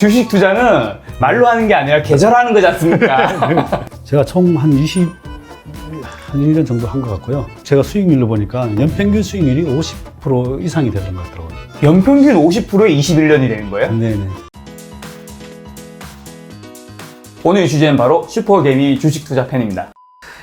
주식 투자는 말로 하는 게 아니라 계절하는 거지 않습니까? 제가 총 한 1년 정도 한 것 같고요. 제가 수익률로 보니까 연평균 수익률이 50% 이상이 되는 것 같더라고요. 연평균 50%에 21년이 되는 거예요? 네네. 오늘 주제는 바로 슈퍼개미 주식 투자 편입니다.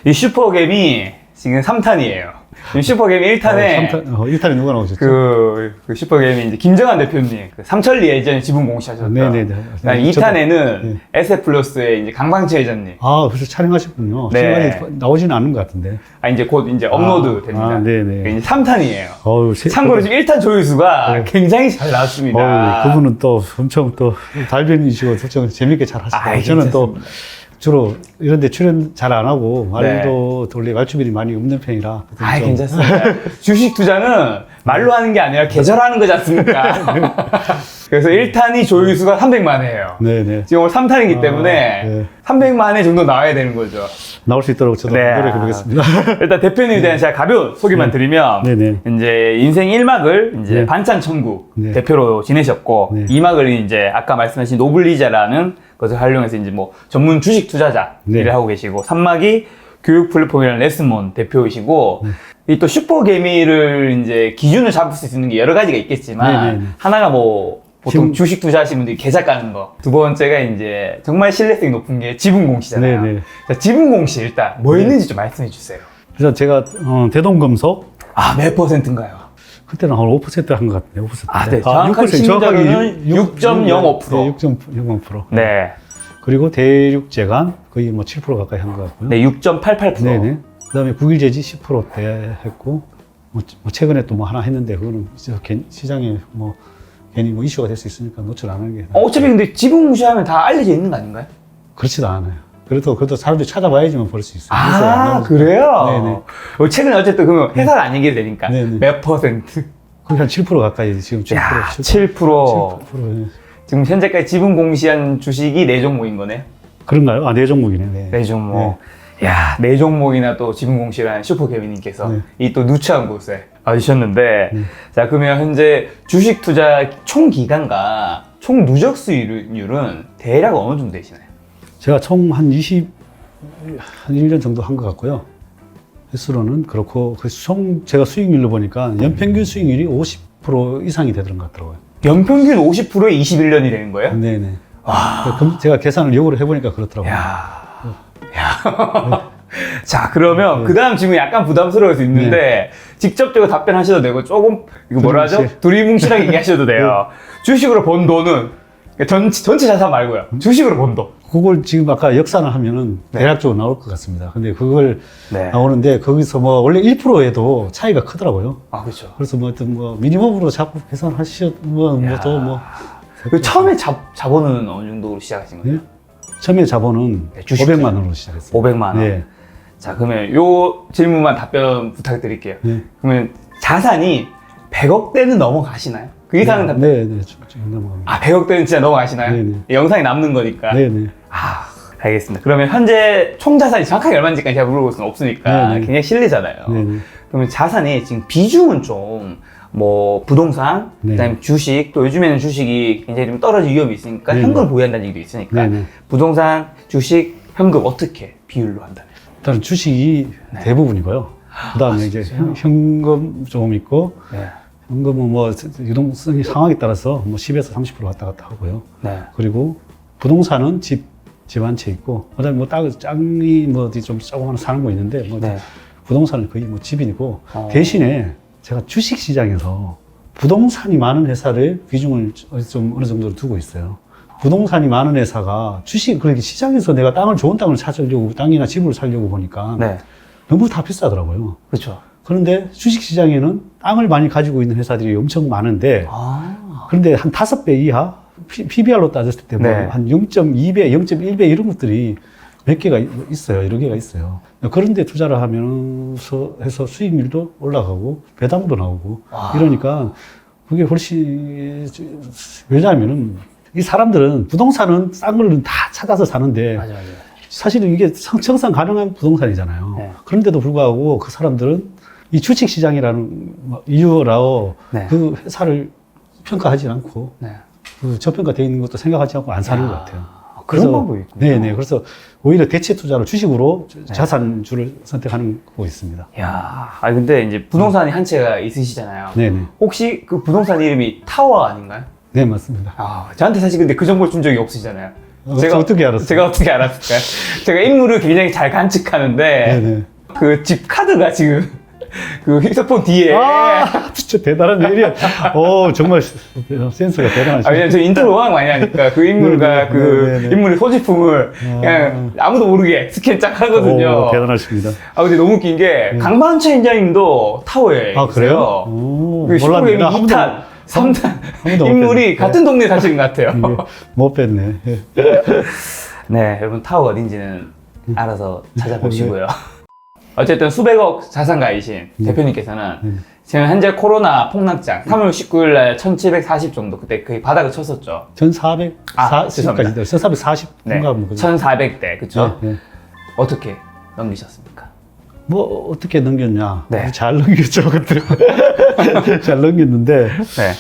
이 슈퍼개미 지금 3탄이에요. 슈퍼개미 1탄에 1탄에 누가 나오셨죠? 그 슈퍼개미 이제 김정한 대표님, 그 삼천리 예전 지분 공시하셨죠. 네네네. 2탄에는 네. SF플러스의 이제 강방채 회장님. 아, 벌써 촬영하셨군요. 네. 시간이 나오지는 않은 것 같은데. 이제 곧 이제 업로드 됩니다. 네네. 이제 3탄이에요. 참고로 지금 1탄 조회수가 네. 굉장히 잘 나왔습니다. 그분은 또 엄청 또 달변이시고 좀 재밌게 잘 하시고 저는 또 주로 이런 데 출연 잘 안 하고 말도 원래 말주변이 많이 없는 편이라. 괜찮습니다. 주식 투자는 말로 하는 게 아니라 계절하는 거지 않습니까? 그래서 1탄이 조회수가 300만 회예요. 네네. 지금 오늘 3탄이기 때문에 네. 300만 회 정도 나와야 되는 거죠. 나올 수 있도록 저도 네. 노력해보겠습니다. 일단 대표님에 대한 제가 가벼운 소개만 드리면 네네. 이제 인생 1막을 이제 네. 반찬천국 네. 대표로 지내셨고 네. 2막을 이제 아까 말씀하신 노블리자라는 것을 활용해서 이제 뭐 전문 주식 투자자 네. 일을 하고 계시고 3막이 교육 플랫폼이라는 레슨몬 대표이시고 이 또 슈퍼개미를 이제 기준을 잡을 수 있는 게 여러 가지가 있겠지만 네네. 하나가 뭐 보통 지금- 주식 투자하시는 분들이 계좌 까는 거. 두 번째가 이제 정말 신뢰성이 높은 게 지분 공시잖아요. 네네. 자, 지분 공시 일단 뭐 있는지 좀 말씀해 주세요. 그래서 제가 대동금속 몇 퍼센트인가요? 그때는 한 5% 한 것 같아요. 5%. 네. 정확한 시민자료는 6.05%. 네, 6.05%. 네. 그리고 대륙제간 거의 뭐 7% 가까이 한 것 같고요. 네, 6.88%. 네네. 그다음에 국일제지 10%대 했고 뭐 최근에 또 뭐 하나 했는데 그거는 진짜 시장에 뭐 괜히 뭐 이슈가 될 수 있으니까 노출 안 하는 게. 어차피 근데 지분 공시하면 다 알려져 있는 거 아닌가요? 그렇지도 않아요. 그래도 사람들이 찾아봐야지만 볼 수 있어요. 그래서 안 나오죠. 그래요? 네네. 최근에 어쨌든 그러면 회사가 안 얘기를 되니까 네네. 몇 퍼센트? 거의 한 7% 가까이 지금 7%. 야, 7%. 7%. 7%. 지금 현재까지 지분 공시한 주식이 4종목인 거네요? 그런가요? 네 종목이네. 네. 4종목. 야, 4종목이나 또 지분 공시를 한 슈퍼개미님께서 네. 이 또 누추한 곳에 와주셨는데, 자, 그러면 현재 주식 투자 총 기간과 총 누적 수익률은 대략 어느 정도 되시나요? 제가 총 한 1년 정도 한 것 같고요. 횟수로는 그렇고, 제가 수익률로 보니까 연평균 수익률이 50% 이상이 되는 것 같더라고요. 연평균 50%에 21년이 되는 거예요? 네네. 그럼 제가 계산을 역으로 해보니까 그렇더라고요. 자, 그러면 그 다음 질문이 약간 부담스러울 수 있는데, 직접적으로 답변하셔도 되고, 조금, 이거 뭐라 하죠? 두리뭉실하게 얘기하셔도 돼요. 주식으로 번 돈은, 전체 자산 말고요. 주식으로 번 돈. 그걸 지금 아까 역산을 하면은 대략적으로 나올 것 같습니다. 근데 그걸 나오는데 거기서 뭐 원래 1%에도 차이가 크더라고요. 그렇죠. 그래서 뭐 어떤 뭐 미니멈으로 자꾸 계산하시면 그 처음에 자본은 어느 정도로 시작하신 거예요? 네? 처음에 자본은 주식 500만 원으로 시작했어요. 500만 원. 네. 자, 그러면 요 질문만 답변 부탁드릴게요. 네. 그러면 자산이 100억대는 넘어가시나요? 그 이상은 답변. 네, 좀 넘어갑니다. 100억대는 진짜 넘어가시나요? 네네. 영상이 남는 거니까. 네네. 알겠습니다. 그러면 현재 총 자산이 정확하게 얼마인지까지 제가 물어볼 수는 없으니까 네네. 굉장히 실례잖아요. 네네. 그러면 자산의 지금 비중은 좀 뭐 부동산, 네. 그다음에 주식, 또 요즘에는 주식이 굉장히 좀 떨어질 위험이 있으니까 네네. 현금을 보유한다는 얘기도 있으니까 네네. 부동산, 주식, 현금 어떻게 비율로 한다면? 일단 주식이 대부분이고요. 그 다음에 이제 현금 조금 있고, 네. 현금은 뭐 유동성 상황에 따라서 뭐 10에서 30% 왔다 갔다 하고요. 네. 그리고 부동산은 집 한 채 있고, 그 다음에 뭐 땅이 뭐 어디 좀 조그마한 사는 거 있는데, 뭐 네. 부동산은 거의 뭐 집이고, 대신에 제가 주식 시장에서 부동산이 많은 회사를 비중을 좀 어느 정도로 두고 있어요. 부동산이 많은 회사가 그렇게 시장에서 내가 좋은 땅을 찾으려고, 땅이나 집을 사려고 보니까 네. 너무 다 비싸더라고요. 그렇죠. 그런데 주식 시장에는 땅을 많이 가지고 있는 회사들이 엄청 많은데, 그런데 한 5배 이하, PBR로 따졌을 때 뭐 한 0.2배, 0.1배 이런 것들이 몇 개가 있어요. 여러 개가 있어요. 그런데 투자를 하면서 해서 수익률도 올라가고 배당도 나오고 이러니까 그게 훨씬, 왜냐하면은 이 사람들은 부동산은 싼 걸 다 찾아서 사는데 맞아요. 사실은 이게 청산 가능한 부동산이잖아요. 네. 그런데도 불구하고 그 사람들은 이 주식 시장이라는 이유로 그 회사를 평가하지 않고 그 저평가되어 있는 것도 생각하지 않고 안 사는 것 같아요. 그런 방법이 있군요. 네네. 그래서 오히려 대체 투자로 주식으로 자산주를 선택하는 거 있습니다. 야, 근데 이제 부동산이 한 채가 있으시잖아요. 네네. 혹시 그 부동산 이름이 타워 아닌가요? 네, 맞습니다. 저한테 사실 근데 그 정보를 준 적이 없으시잖아요. 제가 어떻게 알았어요? 제가 어떻게 알았을까요? 제가 인물을 굉장히 잘 간직하는데 네네. 그 집 카드가 지금 그 휴대폰 뒤에 진짜 대단한 일이야. 정말 센스가 대단하시네. 왜냐면 저 인터뷰 워낙 많이 하니까 그 인물과 네네. 그 네네. 인물의 소지품을 그냥 아무도 모르게 스캔 쫙 하거든요. 대단하십니다. 근데 너무 웃긴 게 강만철 인장님도 타워에 그래요? 있어요. 오, 그 몰랐네. 19금 2탄, 3탄 못 인물이 뺐네. 같은 동네에 사시는 것 같아요. 이게 못 뺐네. 예. 네, 여러분 타워가 어딘지는 알아서 찾아보시고요. 어쨌든 수백억 자산가이신 대표님께서는 지금 현재 코로나 폭락장 3월 19일 날 1740 정도 그때 거의 바닥을 쳤었죠. 1440까지, 1440 네, 인가 뭐. 1400대, 그쵸? 네. 어떻게 넘기셨습니까? 뭐 어떻게 넘겼냐? 네. 잘 넘겼죠 그때. 잘 넘겼는데 네.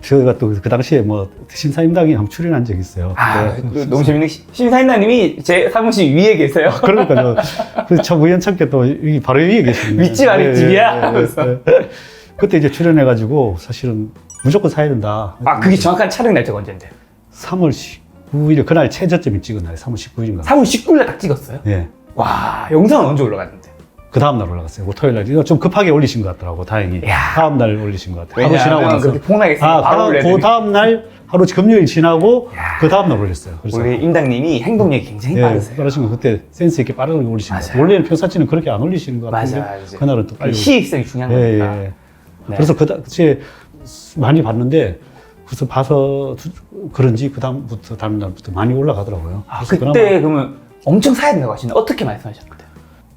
저희가 또 그 당시에 뭐 신사임당에 한번 출연한 적이 있어요. 네. 너무 재밌는 게 신사임당님이 제 사무실 위에 계세요. 그러니까요. 참 우연찮게 또 여기 바로 위에 계시네요. 윗집 아랫집이야? 하면서. 그때 이제 출연해가지고 사실은 무조건 사야 된다. 그게 정확한 촬영 날짜가 언제인데? 3월 19일 그날 최저점이 찍은 날이 3월 19일인가. 3월 19일 날 딱 찍었어요? 예. 와, 영상은 언제 올라갔는데? 그 다음날 올라갔어요. 그 토요일 날. 이거 좀 급하게 올리신 것 같더라고, 다행히. 이야. 다음날 올리신 것 같아요. 하루 지나고 왜냐하면 나서. 그렇게 폭락했으니까 바로 올려야 그 되니까. 다음날 하루 금요일 지나고 그 다음날 올렸어요. 그래서 우리 임당님이 행동력이 굉장히 빠르세요. 빠르신 거 그때 센스 있게 빠르게 올리신 것 같아요. 맞아요. 원래는 평사치는 그렇게 안 올리시는 것 같은데 맞아요. 그날은 또 빨리 시익성이 중요한 예, 거니까. 예. 네. 그래서 그 당시에 많이 봤는데 그래서 봐서 그런지 그 다음부터 다음 날부터 많이 올라가더라고요. 그래서 그때 그러면 엄청 사야 된다고 하시는데 어떻게 말씀하셨는데?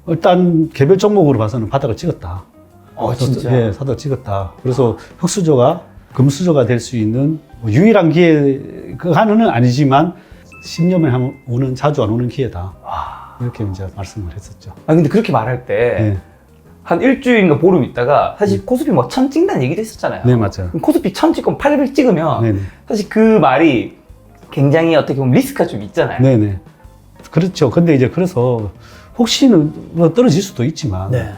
일단 개별 종목으로 봐서는 바닥을 찍었다. 진짜? 예, 바닥을 찍었다. 그래서 흑수저가 금수저가 될 수 있는 뭐 유일한 기회, 그거는 아니지만 10년만에 한번 오는, 자주 안 오는 기회다. 이렇게 이제 말씀을 했었죠. 근데 그렇게 말할 때 한 일주일인가 보름 있다가 사실 코스피 뭐 1000 찍는다는 얘기도 했었잖아요. 네, 맞아요. 그럼 코스피 1000 찍고 800 찍으면 네네. 사실 그 말이 굉장히 어떻게 보면 리스크가 좀 있잖아요. 네네. 그렇죠. 근데 이제 그래서 혹시는 뭐 떨어질 수도 있지만 네.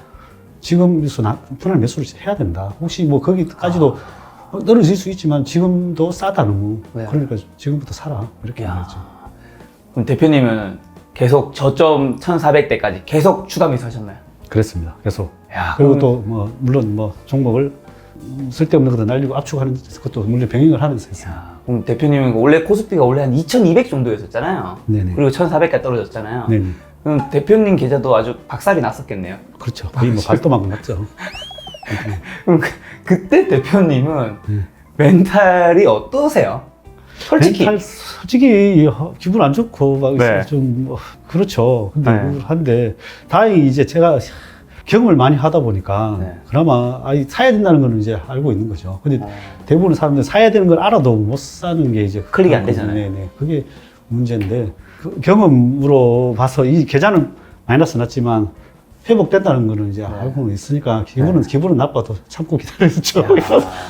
지금에서 분할 매수를 해야 된다. 혹시 뭐 거기까지도 떨어질 수 있지만 지금도 싸다 너무. 네. 그러니까 지금부터 사라. 이렇게 말했죠. 그럼 대표님은 계속 저점 1400대까지 계속 추가 매수하셨나요? 그랬습니다. 계속. 야, 그리고 그럼- 또 뭐 물론 뭐 종목을 쓸데없는 것도 날리고 압축하는 것도 물론 병행을 하면서 했어요. 그럼 대표님은 원래 코스피가 원래 한 2200 정도였었잖아요. 네네. 그리고 1400까지 떨어졌잖아요. 네네. 그럼 대표님 계좌도 아주 박살이 났었겠네요. 그렇죠. 거의 뭐 발도만큼 났죠. 그럼 그때 대표님은 네. 멘탈이 어떠세요? 솔직히. 멘탈 솔직히 기분 안 좋고 막 네. 좀 그렇죠. 근데 네. 그걸 한데 다행히 이제 제가 경험을 많이 하다 보니까 네. 그나마 사야 된다는 거는 이제 알고 있는 거죠. 근데 대부분 사람들 사야 되는 걸 알아도 못 사는 게 이제 클릭이 안 그렇거든요. 되잖아요. 네네. 그게 문제인데 그 경험으로 봐서 이 계좌는 마이너스 났지만 회복된다는 거는 이제 알고는 있으니까 기분은 나빠도 참고 기다렸죠.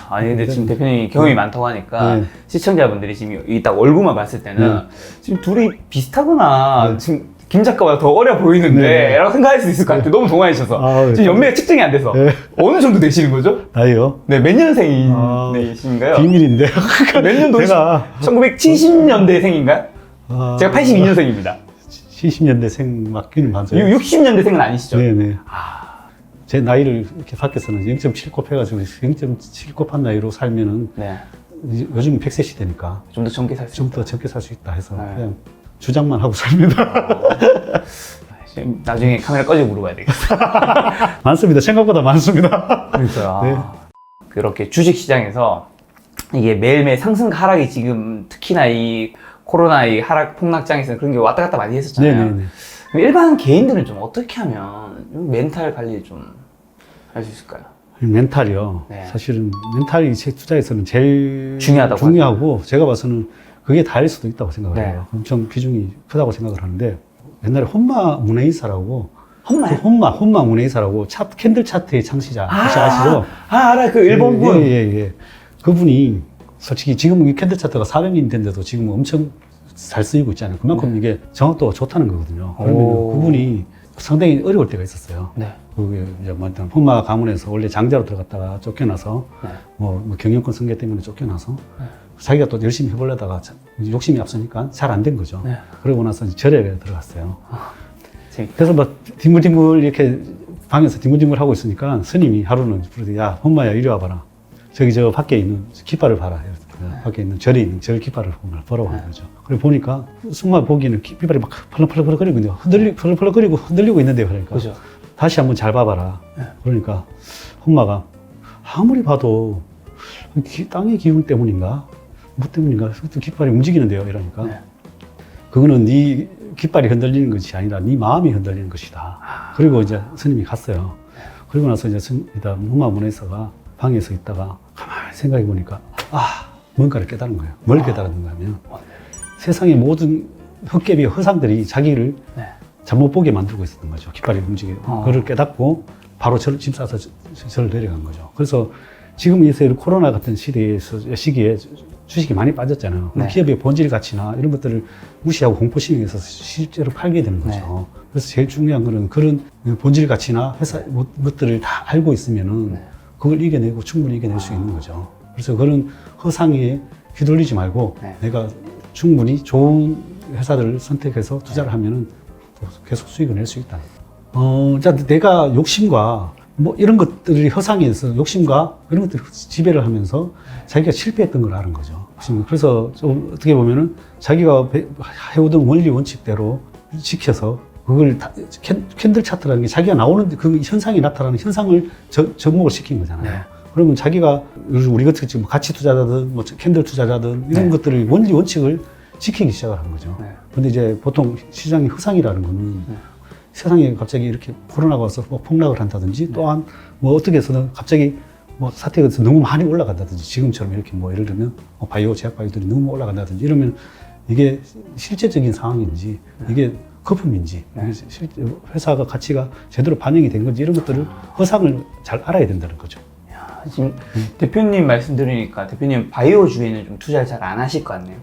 아니 근데 지금 대표님이 경험이 많다고 하니까 네. 시청자분들이 지금 이 딱 얼굴만 봤을 때는 네. 지금 둘이 비슷하구나. 네. 지금 김 작가보다 더 어려 보이는데 네. 라고 생각할 수 있을 것 같아요. 너무 동안이셔서. 아, 지금 연배가 측정이 안 돼서. 네. 어느 정도 되시는 거죠? 나이요? 네, 몇 년생이신가요? 비밀인데요. 몇 년도? 제가 1970년대생인가요? 제가 82년생입니다. 70년대생 맞기는 맞아요. 60년대생은 아니시죠? 네네. 제 나이를 이렇게 밖에서는 0.7 곱해가지고 0.7 곱한 나이로 살면은 네. 요즘 100세 시대니까 좀 더 젊게 살 수 좀 있다. 더 적게 살 수 있다 해서 네. 그냥 주장만 하고 삽니다. 지금 나중에 카메라 꺼지고 물어봐야 되겠어. 많습니다. 생각보다 많습니다. 그러니까요. 네. 그렇게 주식 시장에서 이게 매일매일 상승 하락이 지금 특히나 이 코로나 이 하락 폭락장에서는 그런 게 왔다 갔다 많이 했었잖아요. 네네네. 그럼 일반 개인들은 좀 어떻게 하면 멘탈 관리 좀 할 수 있을까요? 멘탈이요. 네. 사실은 멘탈이 제 투자에서는 제일 중요하다고 중요하고 제가 봐서는 그게 다일 수도 있다고 생각을 네. 해요. 엄청 비중이 크다고 생각을 하는데 옛날에 혼마 문해이사라고 험마요? 혼마 문해이사라고 캔들 차트의 창시자 혹시 아시죠? 알아. 그 일본 분. 예. 그분이 솔직히 지금 이 캔들 차트가 400인 된데도 지금 엄청 잘 쓰이고 있잖아요. 그만큼 이게 정확도가 좋다는 거거든요. 그러면 그분이 상당히 어려울 때가 있었어요. 네. 그게 이제 뭐 흑마 가문에서 원래 장자로 들어갔다가 쫓겨나서 네. 뭐 경영권 승계 때문에 쫓겨나서 자기가 또 열심히 해보려다가 욕심이 앞서니까 잘 안 된 거죠. 네. 그러고 나서 이제 절에 들어갔어요. 재밌다. 그래서 막 뒹굴뒹굴 이렇게 방에서 뒹굴뒹굴 하고 있으니까 스님이 하루는 부르더니 야 흑마야 이리 와봐라. 저기 저 밖에 있는 깃발을 봐라. 밖에 있는 절에 있는 절 깃발을 보러 온 거죠. 그리고 보니까 승마 보기는 깃발이 막 펄렁펄렁거리고 펄렁펄렁거리고 흔들리고 있는데 그러니까 그죠. 다시 한번 잘 봐봐라. 그러니까 흑마가 아무리 봐도 땅의 기운 때문인가 뭐 때문인가 또 깃발이 움직이는데요. 이러니까 네. 그거는 네 깃발이 흔들리는 것이 아니라 네 마음이 흔들리는 것이다. 그리고 이제 스님이 갔어요. 그리고 나서 이제 흑마 문에서가 방에서 있다가 가만히 생각해 보니까 뭔가를 깨달은 거예요. 뭘 깨달았는가 하면 세상의 모든 헛개비 허상들이 자기를 네. 잘못 보게 만들고 있었던 거죠. 깃발이 움직이고 그걸 깨닫고 바로 짐 싸서 절을 내려간 거죠. 그래서 지금 이 코로나 같은 시기에 주식이 많이 빠졌잖아요. 네. 기업의 본질 가치나 이런 것들을 무시하고 공포심에서 실제로 팔게 되는 거죠. 네. 그래서 제일 중요한 거는 그런 본질 가치나 회사 것들을 다 알고 있으면은 네. 그걸 이겨내고 충분히 이겨낼 수 있는 거죠. 그래서 그런 허상에 휘둘리지 말고 네. 내가 충분히 좋은 회사들을 선택해서 투자를 하면은 계속 수익을 낼 수 있다. 자, 내가 욕심과 뭐 이런 것들이 허상에서 욕심과 이런 것들이 지배를 하면서 자기가 실패했던 걸 아는 거죠. 그래서 좀 어떻게 보면은 자기가 해오던 원리 원칙대로 지켜서 그걸 캔들 차트라는 게 자기가 나오는 그 현상이 나타나는 현상을 접목을 시킨 거잖아요. 네. 그러면 자기가 우리 같이 지금 가치 투자자든 뭐 캔들 투자자든 이런 네. 것들을 원리 원칙을 지키기 시작을 한 거죠. 네. 근데 이제 보통 시장이 허상이라는 거는 세상에 갑자기 이렇게 코로나가 와서 뭐 폭락을 한다든지 또한 뭐 어떻게 해서는 갑자기 뭐 사태가 돼서 너무 많이 올라간다든지 지금처럼 이렇게 뭐 예를 들면 바이오 제약 바이오들이 너무 올라간다든지 이러면 이게 실제적인 상황인지 이게 거품인지 이게 실제 회사가 가치가 제대로 반영이 된 건지 이런 것들을 허상을 잘 알아야 된다는 거죠. 지금 대표님 말씀 들으니까 대표님 바이오주에는 좀 투자를 잘 안 하실 것 같네요.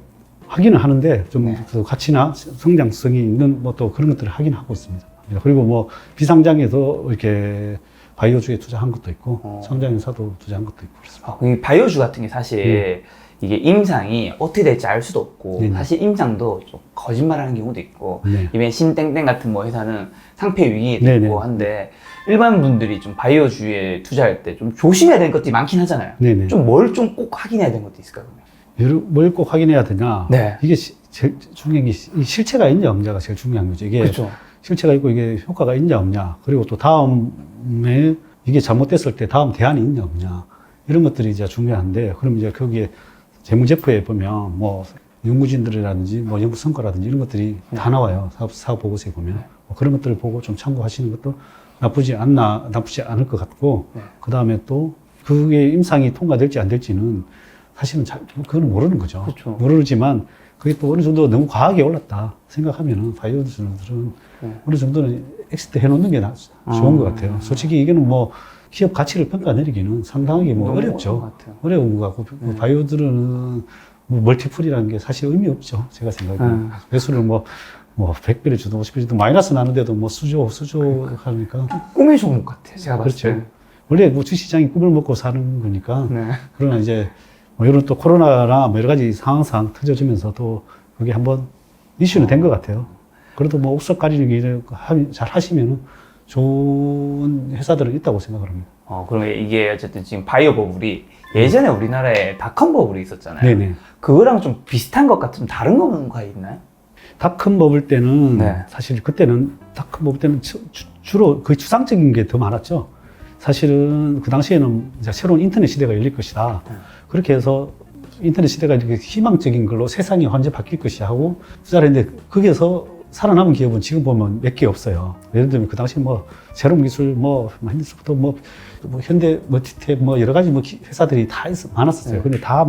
하기는 하는데 좀 네. 그 가치나 성장성이 있는 뭐 또 그런 것들을 하긴 하고 있습니다. 그리고 뭐 비상장에서 이렇게 바이오주에 투자한 것도 있고 상장회사도 투자한 것도 있고 그렇습니다. 이 바이오주 같은 게 사실 이게 임상이 어떻게 될지 알 수도 없고 네네. 사실 임상도 좀 거짓말하는 경우도 있고 네. 이번에 신땡땡 같은 뭐 회사는 상폐 위기에 네네. 있고 한데 일반 분들이 좀 바이오주에 투자할 때 좀 조심해야 되는 것들이 많긴 하잖아요. 네네. 좀 뭘 좀 꼭 확인해야 되는 것도 있을까요? 뭘 꼭 확인해야 되냐? 네. 이게 제일 중요한 게 이 실체가 있냐 없냐가 제일 중요한 거죠. 이게 그렇죠. 실체가 있고 이게 효과가 있냐 없냐. 그리고 또 다음에 이게 잘못됐을 때 다음 대안이 있냐 없냐. 이런 것들이 이제 중요한데 그럼 이제 거기에 재무제표에 보면 뭐 연구진들이라든지 뭐 연구 성과라든지 이런 것들이 다 나와요. 사업 보고서에 보면 뭐 그런 것들을 보고 좀 참고하시는 것도 나쁘지 않을 것 같고 그 다음에 또 그게 임상이 통과될지 안 될지는 사실은 그건 모르는 거죠. 그렇죠. 모르지만 그게 또 어느 정도 너무 과하게 올랐다 생각하면은 바이오들은 어느 정도는 엑시트 해놓는 게 좋은 것 같아요. 솔직히 이거는 뭐 기업 가치를 평가 내리기는 상당하게 뭐 너무 어렵죠. 어려운 것 같아요. 어려운 것 같고 바이오들은 뭐 멀티플이라는 게 사실 의미 없죠. 제가 생각하기에는 매수를 뭐 100배를 주든 50배를 주든 마이너스 나는데도 뭐 수조 하니까 꿈의 종목 같아요. 제가 봤을 그렇죠. 때. 원래 뭐 주시장이 꿈을 먹고 사는 거니까. 네. 그러나 이제 뭐 이런 또 코로나나 뭐 여러 가지 상황상 터져지면서도 그게 한번 이슈는 된 것 같아요. 그래도 뭐 옥석 가리는 일을 잘 하시면은 좋은 회사들은 있다고 생각을 합니다. 그럼 이게 어쨌든 지금 바이오 버블이 예전에 우리나라에 닷컴 버블이 있었잖아요. 네네. 그거랑 좀 비슷한 것 같은 다른 거가 있나요? 닷컴 버블 때는 네. 사실 그때는 닷컴 버블 때는 주로 거의 추상적인 게 더 많았죠. 사실은 그 당시에는 이제 새로운 인터넷 시대가 열릴 것이다. 그렇게 해서 인터넷 시대가 이렇게 희망적인 걸로 세상이 완전히 바뀔 것이야 하고 투자를 했는데 거기에서 살아남은 기업은 지금 보면 몇 개 없어요. 예를 들면 그 당시 뭐 새로운 기술, 뭐 핸드소프트, 뭐 현대, 멀티탭, 뭐 여러 가지 뭐 회사들이 다 많았었어요. 근데 다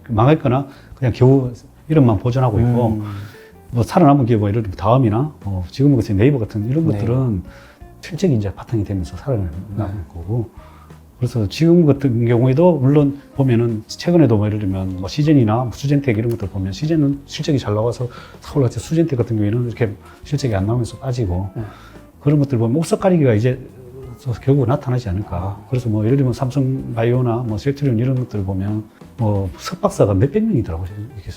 망했거나 그냥 겨우 이름만 보존하고 있고 뭐 살아남은 기업 뭐 예를 들면 다음이나 지금은 같이 네이버 같은 이런 것들은 실적이 이제 바탕이 되면서 살아남은 거고 그래서 지금 같은 경우에도 물론 보면은 최근에도 뭐 예를 들면 뭐 시젠이나 수젠텍 이런 것들 보면 시젠은 실적이 잘 나와서 올라갔지 수젠텍 같은 경우에는 이렇게 실적이 안 나오면서 빠지고 그런 것들 보면 옥석 가리기가 이제 결국 나타나지 않을까. 그래서 뭐 예를 들면 삼성바이오나 뭐 셀트리온 이런 것들을 보면 뭐 석박사가 몇백 명이더라고요. 이렇게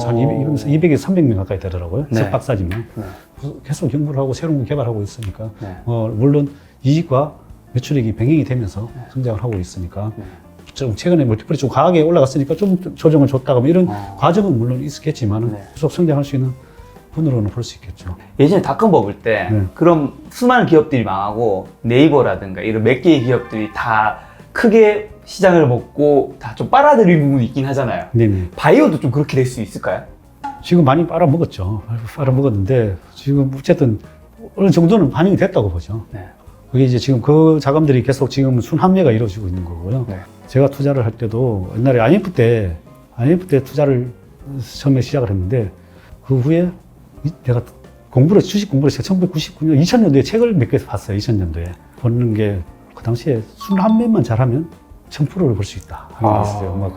한 200에서 300명 가까이 되더라고요. 네. 석박사지만. 계속 연구를 하고 새로운 거 개발하고 있으니까. 네. 물론 이익과 매출액이 병행이 되면서 성장을 하고 있으니까. 좀 최근에 멀티플이 좀 강하게 올라갔으니까 좀 조정을 줬다가 뭐 이런 과정은 물론 있었겠지만 네. 계속 성장할 수 있는 분으로는 볼 수 있겠죠. 예전에 닷컴 버블 때 네. 그럼 수많은 기업들이 망하고 네이버라든가 이런 몇 개의 기업들이 다 크게 시장을 먹고 다 좀 빨아들인 부분이 있긴 하잖아요. 네네. 바이오도 좀 그렇게 될 수 있을까요? 지금 많이 빨아먹었죠. 빨아먹었는데 지금 어쨌든 어느 정도는 반영이 됐다고 보죠. 네. 그게 이제 지금 그 자금들이 계속 지금 순환매가 이루어지고 있는 거고요. 네. 제가 투자를 할 때도 옛날에 IMF 때 투자를 처음에 시작을 했는데 그 후에 내가 주식 공부를 제가 1999년, 2000년도에 책을 몇 개 봤어요. 2000년도에. 보는 게 그 당시에 순환매만 잘하면 1000%를 벌 수 있다. 하는 게 있어요. 막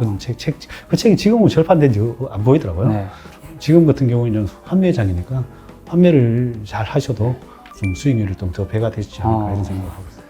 그 책이 지금은 절판된 지 안 보이더라고요. 네. 지금 같은 경우에는 환매장이니까 환매를 잘 하셔도 좀 수익률이 좀 더 배가 되지 않을까 이런 생각을 하고 있어요.